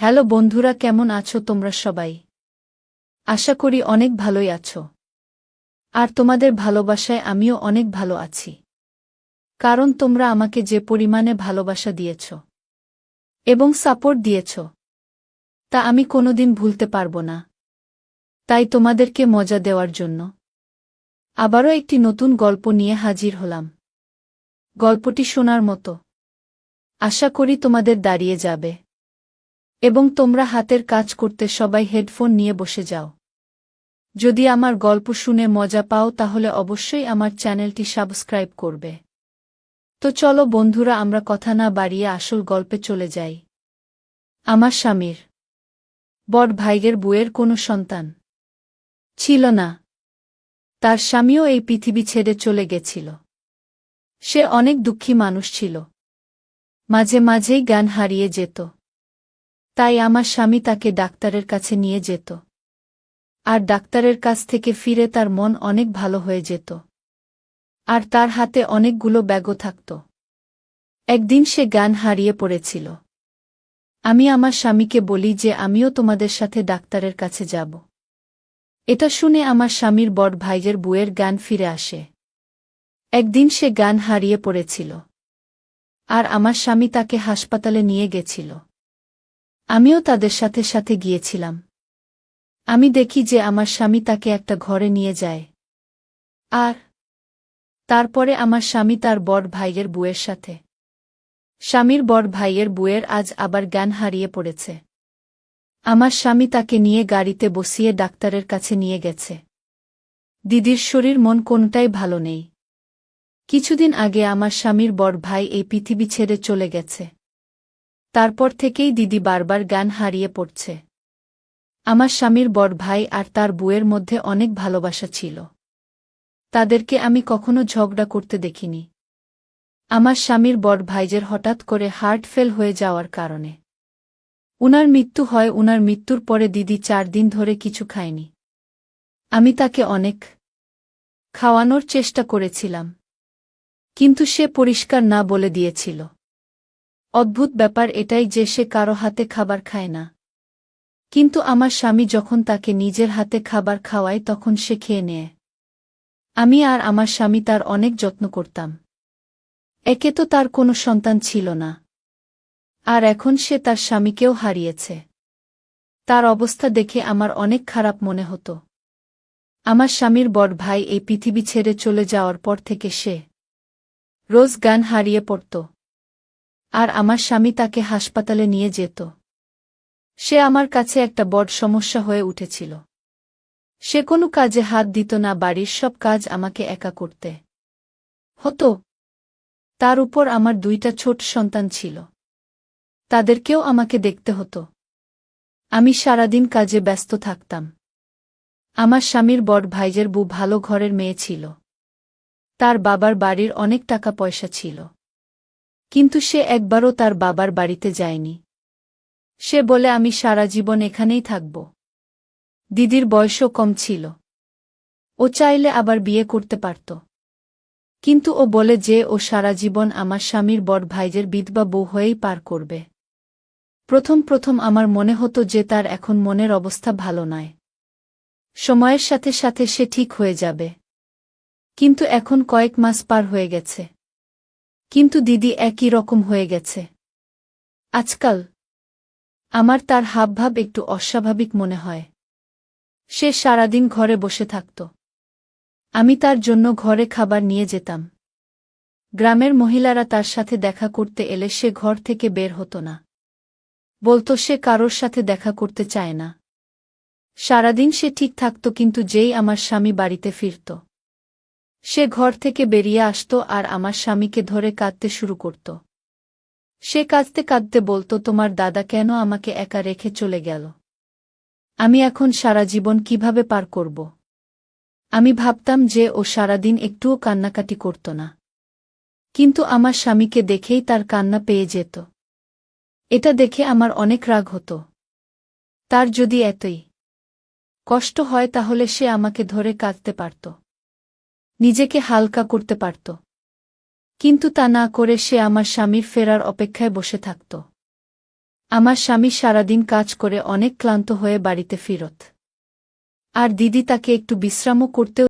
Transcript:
Hello বন্ধুরা, কেমন আছো তোমরা সবাই? আশা করি অনেক ভালোই আছো। আর তোমাদের ভালোবাসায় আমিও অনেক ভালো আছি। কারণ তোমরা আমাকে যে পরিমাণে ভালোবাসা দিয়েছ এবং সাপোর্ট দিয়েছ, তা আমি কোনোদিন ভুলতে পারবো না। তাই তোমাদেরকে মজা দেওয়ার জন্য আবারও একটি নতুন গল্প নিয়ে হাজির হলাম। গল্পটি শোনার মতো। আশা করি তোমাদের দাঁড়িয়ে যাবে এবং তোমরা হাতের কাজ করতে সবাই হেডফোন নিয়ে বসে যাও। যদি আমার গল্প শুনে মজা পাও তাহলে অবশ্যই আমার চ্যানেলটি সাবস্ক্রাইব করবে। তো চলো বন্ধুরা, আমরা কথা না বাড়িয়ে আসল গল্পে চলে যাই। আমার স্বামীর বড় ভাইয়ের বউয়ের কোনো সন্তান ছিল না। তার স্বামীও এই পৃথিবী ছেড়ে চলে গেছিল। সে অনেক দুঃখী মানুষ ছিল। মাঝে মাঝেই জ্ঞান হারিয়ে যেত। তাই আমার স্বামী তাকে ডাক্তারের কাছে নিয়ে যেত। আর ডাক্তারের কাছ থেকে ফিরে তার মন অনেক ভালো হয়ে যেত। আর তার হাতে অনেকগুলো ব্যাগও থাকত। একদিন সে জ্ঞান হারিয়ে পড়েছিল। আমি আমার স্বামীকে বলি যে আমিও তোমাদের সাথে ডাক্তারের কাছে যাব। এটা শুনে আমার স্বামীর বড় ভাইয়ের বউয়ের জ্ঞান ফিরে আসে। একদিন সে জ্ঞান হারিয়ে পড়েছিল। আর আমার স্বামী তাকে হাসপাতালে নিয়ে গেছিল। আমিও তাদের সাথে সাথে গিয়েছিলাম। আমি দেখি যে আমার স্বামী তাকে একটা ঘরে নিয়ে যায়। আর তারপরে আমার স্বামী তার বড় ভাইয়ের বউয়ের সাথে। স্বামীর বড় ভাইয়ের বউয়ের আজ আবার জ্ঞান হারিয়ে পড়েছে। আমার স্বামী তাকে নিয়ে গাড়িতে বসিয়ে ডাক্তারের কাছে নিয়ে গেছে। দিদির শরীর মন কোনটাই ভালো নেই। কিছুদিন আগে আমার স্বামীর বড় ভাই এই পৃথিবী ছেড়ে চলে গেছে। তারপর থেকেই দিদি বারবার জ্ঞান হারিয়ে পড়ছে। আমার স্বামীর বড় ভাই আর তার বউয়ের মধ্যে অনেক ভালোবাসা ছিল। তাদেরকে আমি কখনো ঝগড়া করতে দেখিনি। আমার স্বামীর বড় ভাইয়ের হঠাৎ করে হার্ট ফেল হয়ে যাওয়ার কারণে উনার মৃত্যু হয়। উনার মৃত্যুর পরে দিদি 4 দিন ধরে কিছু খায়নি। আমি তাকে অনেক খাওয়ানোর চেষ্টা করেছিলাম, কিন্তু সে পরিষ্কার না বলে দিয়েছিল। অদ্ভুত ব্যাপার এটাই যে সে কারো হাতে খাবার খায় না। কিন্তু আমার স্বামী যখন তাকে নিজের হাতে খাবার খাওয়ায় তখন সে খেয়ে নেয়। আমি আর আমার স্বামী তার অনেক যত্ন করতাম। একে তো তার কোনো সন্তান ছিল না, আর এখন সে তার স্বামীকেও হারিয়েছে। তার অবস্থা দেখে আমার অনেক খারাপ মনে হতো। আমার স্বামীর বড় ভাই এই পৃথিবী ছেড়ে চলে যাওয়ার পর থেকে সে রোজ জ্ঞান হারিয়ে পড়ত। আর আমার স্বামী তাকে হাসপাতালে নিয়ে যেত। সে আমার কাছে একটা বড় সমস্যা হয়ে উঠেছিল। সে কোনো কাজে হাত দিত না, বাড়ির সব কাজ আমাকে একা করতে হতো। তার উপর আমার 2টা ছোট সন্তান ছিল। তাদেরকেও আমাকে দেখতে হতো। আমি সারাদিন কাজে ব্যস্ত থাকতাম। আমার স্বামীর বড় ভাইয়ের বউ ভালো ঘরের মেয়ে ছিল। তার বাবার বাড়ির অনেক টাকা পয়সা ছিল। কিন্তু সে একবারও তার বাবার বাড়িতে যায়নি। সে বলে আমি সারা জীবন এখানেই থাকব। দিদির বয়সও কম ছিল। ও চাইলে আবার বিয়ে করতে পারত। কিন্তু ও বলে যে ও সারা জীবন আমার স্বামীর বড় ভাইয়ের বিধবা বউ হয়েই পার করবে। প্রথম প্রথম আমার মনে হতো যে তার এখন মনের অবস্থা ভালো নয়। সময়ের সাথে সাথে সে ঠিক হয়ে যাবে। কিন্তু এখন কয়েক মাস পার হয়ে গেছে। কিন্তু দিদি একই রকম হয়ে গেছে। আজকাল আমার তার হাবভাব একটু অস্বাভাবিক মনে হয়। সে সারাদিন ঘরে বসে থাকত। আমি তার জন্য ঘরে খাবার নিয়ে যেতাম। গ্রামের মহিলারা তার সাথে দেখা করতে এলে সে ঘর থেকে বের হতো না। বলতো সে কারোর সাথে দেখা করতে চায় না। সারাদিন সে ঠিক থাকত, কিন্তু যেই আমার স্বামী বাড়িতে ফিরত সে ঘর থেকে বেরিয়ে আসত আর আমার স্বামীকে ধরে কাঁদতে শুরু করত। সে কাঁদতে কাঁদতে বলতো, তোমার দাদা কেন আমাকে একা রেখে চলে গেল? আমি এখন সারা জীবন কিভাবে পার করব? আমি ভাবতাম যে ও সারাদিন একটুও কান্নাকাটি করত না, কিন্তু আমার স্বামীকে দেখেই তার কান্না পেয়ে যেত। এটা দেখে আমার অনেক রাগ হতো। তার যদি এতই কষ্ট হয় তাহলে সে আমাকে ধরে কাঁদতে পারত, নিজেকে হালকা করতে পারত। কিন্তু তা না করে সে আমার স্বামীর ফেরার অপেক্ষায় বসে থাকত। আমার স্বামী সারাদিন কাজ করে অনেক ক্লান্ত হয়ে বাড়িতে ফিরত। আর দিদি তাকে একটু বিশ্রামও করতেও